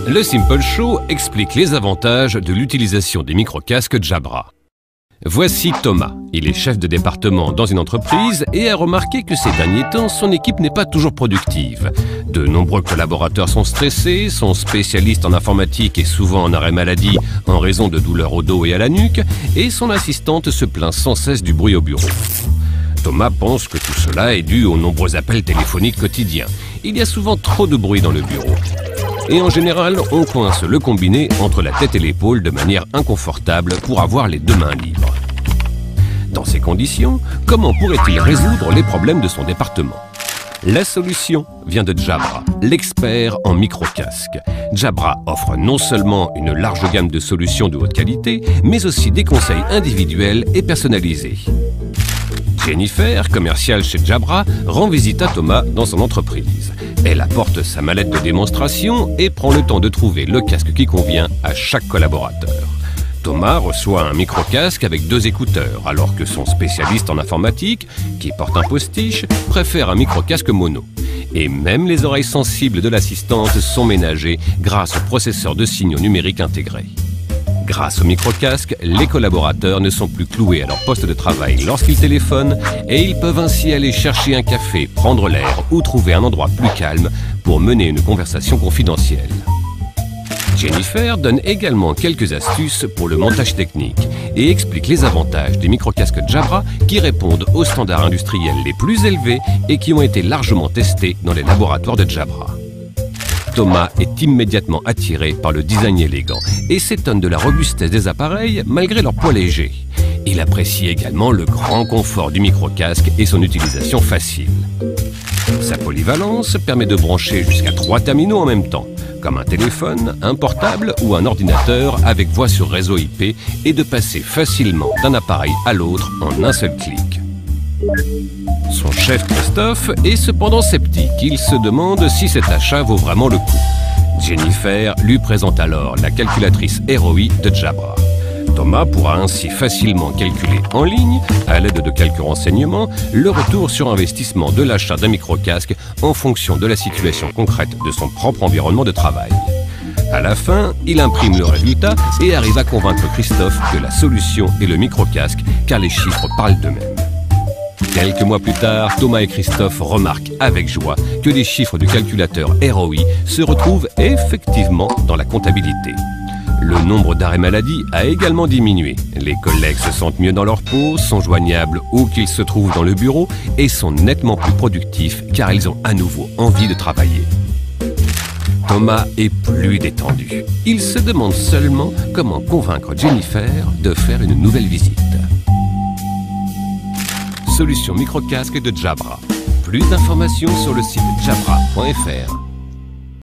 Le Simple Show explique les avantages de l'utilisation des microcasques Jabra. Voici Thomas. Il est chef de département dans une entreprise et a remarqué que ces derniers temps, son équipe n'est pas toujours productive. De nombreux collaborateurs sont stressés, son spécialiste en informatique est souvent en arrêt maladie en raison de douleurs au dos et à la nuque, et son assistante se plaint sans cesse du bruit au bureau. Thomas pense que tout cela est dû aux nombreux appels téléphoniques quotidiens. Il y a souvent trop de bruit dans le bureau. Et en général, on coince le combiné entre la tête et l'épaule de manière inconfortable pour avoir les deux mains libres. Dans ces conditions, comment pourrait-il résoudre les problèmes de son département? La solution vient de Jabra, l'expert en microcasques. Jabra offre non seulement une large gamme de solutions de haute qualité, mais aussi des conseils individuels et personnalisés. Jennifer, commerciale chez Jabra, rend visite à Thomas dans son entreprise. Elle apporte sa mallette de démonstration et prend le temps de trouver le casque qui convient à chaque collaborateur. Thomas reçoit un micro-casque avec 2 écouteurs, alors que son spécialiste en informatique, qui porte un postiche, préfère un micro-casque mono. Et même les oreilles sensibles de l'assistante sont ménagées grâce au processeur de signaux numériques intégré. Grâce au micro-casque, les collaborateurs ne sont plus cloués à leur poste de travail lorsqu'ils téléphonent et ils peuvent ainsi aller chercher un café, prendre l'air ou trouver un endroit plus calme pour mener une conversation confidentielle. Jennifer donne également quelques astuces pour le montage technique et explique les avantages des microcasques Jabra qui répondent aux standards industriels les plus élevés et qui ont été largement testés dans les laboratoires de Jabra. Thomas est immédiatement attiré par le design élégant et s'étonne de la robustesse des appareils malgré leur poids léger. Il apprécie également le grand confort du microcasque et son utilisation facile. Sa polyvalence permet de brancher jusqu'à 3 terminaux en même temps, comme un téléphone, un portable ou un ordinateur avec voix sur réseau IP et de passer facilement d'un appareil à l'autre en un seul clic. Son chef Christophe est cependant sceptique. Il se demande si cet achat vaut vraiment le coup. Jennifer lui présente alors la calculatrice ROI de Jabra. Thomas pourra ainsi facilement calculer en ligne, à l'aide de quelques renseignements, le retour sur investissement de l'achat d'un microcasque en fonction de la situation concrète de son propre environnement de travail. À la fin, il imprime le résultat et arrive à convaincre Christophe que la solution est le microcasque, car les chiffres parlent d'eux-mêmes. Quelques mois plus tard, Thomas et Christophe remarquent avec joie que les chiffres du calculateur ROI se retrouvent effectivement dans la comptabilité. Le nombre d'arrêts maladie a également diminué. Les collègues se sentent mieux dans leur peau, sont joignables où qu'ils se trouvent dans le bureau et sont nettement plus productifs car ils ont à nouveau envie de travailler. Thomas est plus détendu. Il se demande seulement comment convaincre Jennifer de faire une nouvelle visite. Solution microcasque de Jabra. Plus d'informations sur le site jabra.fr.